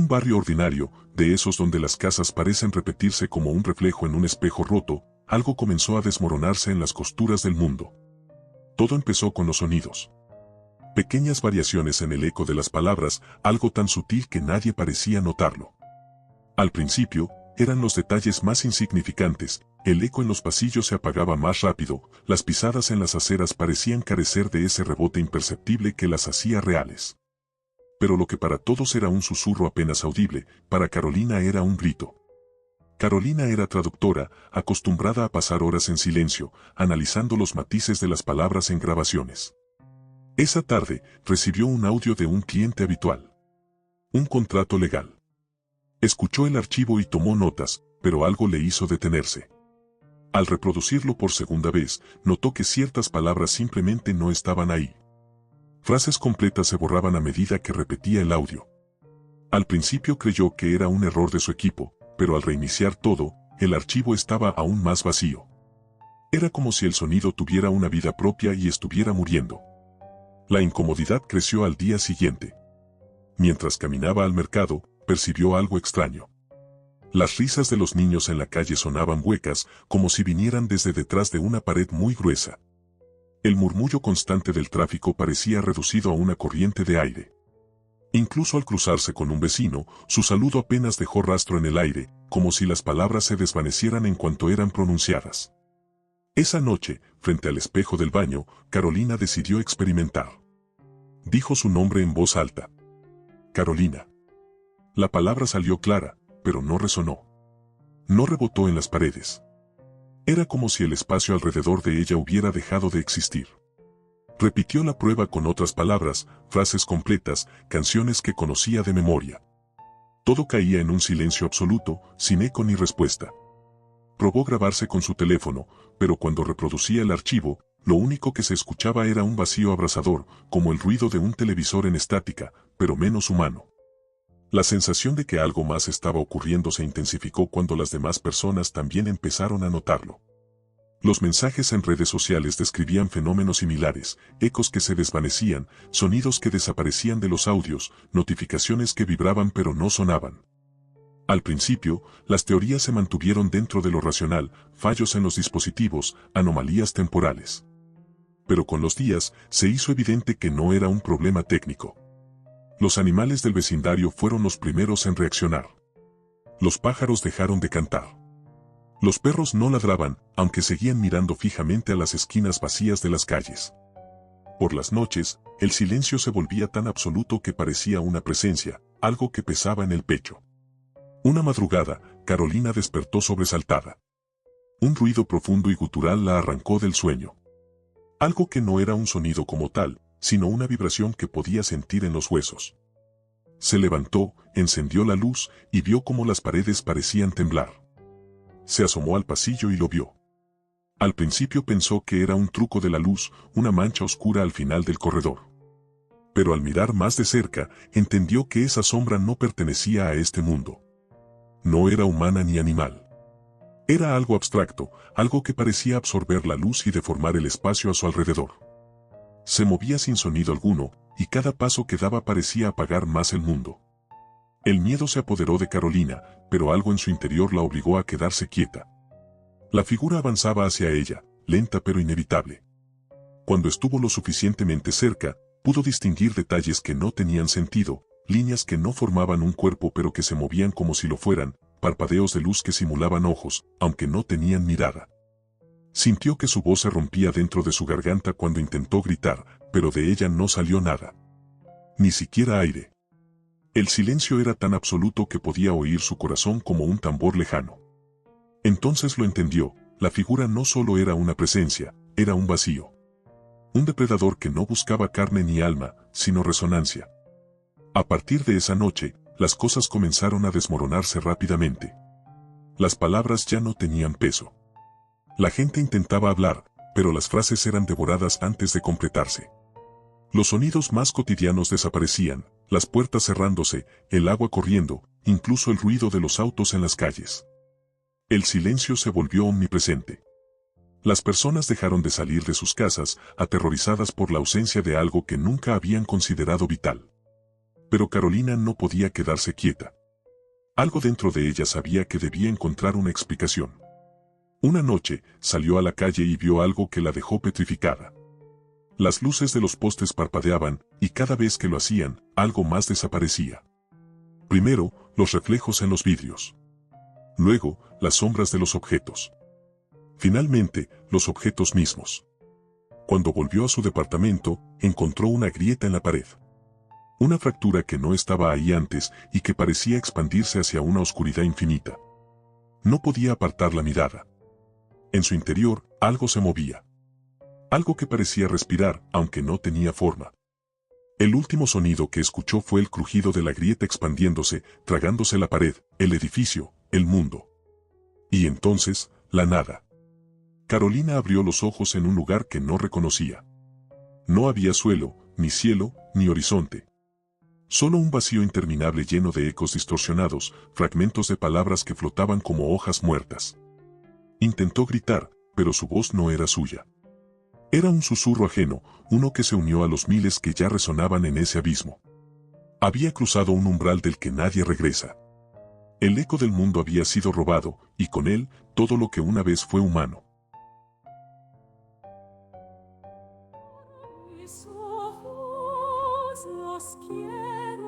un barrio ordinario, de esos donde las casas parecen repetirse como un reflejo en un espejo roto, algo comenzó a desmoronarse en las costuras del mundo. Todo empezó con los sonidos. Pequeñas variaciones en el eco de las palabras, algo tan sutil que nadie parecía notarlo. Al principio, eran los detalles más insignificantes, el eco en los pasillos se apagaba más rápido, las pisadas en las aceras parecían carecer de ese rebote imperceptible que las hacía reales. Pero lo que para todos era un susurro apenas audible, para Carolina era un grito. Carolina era traductora, acostumbrada a pasar horas en silencio, analizando los matices de las palabras en grabaciones. Esa tarde, recibió un audio de un cliente habitual. Un contrato legal. Escuchó el archivo y tomó notas, pero algo le hizo detenerse. Al reproducirlo por segunda vez, notó que ciertas palabras simplemente no estaban ahí. Frases completas se borraban a medida que repetía el audio. Al principio creyó que era un error de su equipo, pero al reiniciar todo, el archivo estaba aún más vacío. Era como si el sonido tuviera una vida propia y estuviera muriendo. La incomodidad creció al día siguiente. Mientras caminaba al mercado, percibió algo extraño. Las risas de los niños en la calle sonaban huecas, como si vinieran desde detrás de una pared muy gruesa. El murmullo constante del tráfico parecía reducido a una corriente de aire. Incluso al cruzarse con un vecino, su saludo apenas dejó rastro en el aire, como si las palabras se desvanecieran en cuanto eran pronunciadas. Esa noche, frente al espejo del baño, Carolina decidió experimentar. Dijo su nombre en voz alta. Carolina. La palabra salió clara, pero no resonó. No rebotó en las paredes. Era como si el espacio alrededor de ella hubiera dejado de existir. Repitió la prueba con otras palabras, frases completas, canciones que conocía de memoria. Todo caía en un silencio absoluto, sin eco ni respuesta. Probó grabarse con su teléfono, pero cuando reproducía el archivo, lo único que se escuchaba era un vacío abrasador, como el ruido de un televisor en estática, pero menos humano. La sensación de que algo más estaba ocurriendo se intensificó cuando las demás personas también empezaron a notarlo. Los mensajes en redes sociales describían fenómenos similares, ecos que se desvanecían, sonidos que desaparecían de los audios, notificaciones que vibraban pero no sonaban. Al principio, las teorías se mantuvieron dentro de lo racional, fallos en los dispositivos, anomalías temporales. Pero con los días, se hizo evidente que no era un problema técnico. Los animales del vecindario fueron los primeros en reaccionar. Los pájaros dejaron de cantar. Los perros no ladraban, aunque seguían mirando fijamente a las esquinas vacías de las calles. Por las noches, el silencio se volvía tan absoluto que parecía una presencia, algo que pesaba en el pecho. Una madrugada, Carolina despertó sobresaltada. Un ruido profundo y gutural la arrancó del sueño. Algo que no era un sonido como tal, sino una vibración que podía sentir en los huesos. Se levantó, encendió la luz y vio cómo las paredes parecían temblar. Se asomó al pasillo y lo vio. Al principio pensó que era un truco de la luz, una mancha oscura al final del corredor. Pero al mirar más de cerca, entendió que esa sombra no pertenecía a este mundo. No era humana ni animal. Era algo abstracto, algo que parecía absorber la luz y deformar el espacio a su alrededor. Se movía sin sonido alguno, y cada paso que daba parecía apagar más el mundo. El miedo se apoderó de Carolina, pero algo en su interior la obligó a quedarse quieta. La figura avanzaba hacia ella, lenta pero inevitable. Cuando estuvo lo suficientemente cerca, pudo distinguir detalles que no tenían sentido, líneas que no formaban un cuerpo pero que se movían como si lo fueran, parpadeos de luz que simulaban ojos, aunque no tenían mirada. Sintió que su voz se rompía dentro de su garganta cuando intentó gritar, pero de ella no salió nada. Ni siquiera aire. El silencio era tan absoluto que podía oír su corazón como un tambor lejano. Entonces lo entendió, la figura no solo era una presencia, era un vacío. Un depredador que no buscaba carne ni alma, sino resonancia. A partir de esa noche, las cosas comenzaron a desmoronarse rápidamente. Las palabras ya no tenían peso. La gente intentaba hablar, pero las frases eran devoradas antes de completarse. Los sonidos más cotidianos desaparecían, las puertas cerrándose, el agua corriendo, incluso el ruido de los autos en las calles. El silencio se volvió omnipresente. Las personas dejaron de salir de sus casas, aterrorizadas por la ausencia de algo que nunca habían considerado vital. Pero Carolina no podía quedarse quieta. Algo dentro de ella sabía que debía encontrar una explicación. Una noche, salió a la calle y vio algo que la dejó petrificada. Las luces de los postes parpadeaban, y cada vez que lo hacían, algo más desaparecía. Primero, los reflejos en los vidrios. Luego, las sombras de los objetos. Finalmente, los objetos mismos. Cuando volvió a su departamento, encontró una grieta en la pared. Una fractura que no estaba ahí antes y que parecía expandirse hacia una oscuridad infinita. No podía apartar la mirada. En su interior, algo se movía. Algo que parecía respirar, aunque no tenía forma. El último sonido que escuchó fue el crujido de la grieta expandiéndose, tragándose la pared, el edificio, el mundo. Y entonces, la nada. Carolina abrió los ojos en un lugar que no reconocía. No había suelo, ni cielo, ni horizonte. Solo un vacío interminable lleno de ecos distorsionados, fragmentos de palabras que flotaban como hojas muertas. Intentó gritar, pero su voz no era suya. Era un susurro ajeno, uno que se unió a los miles que ya resonaban en ese abismo. Había cruzado un umbral del que nadie regresa. El eco del mundo había sido robado, y con él, todo lo que una vez fue humano. Mis ojos los quiero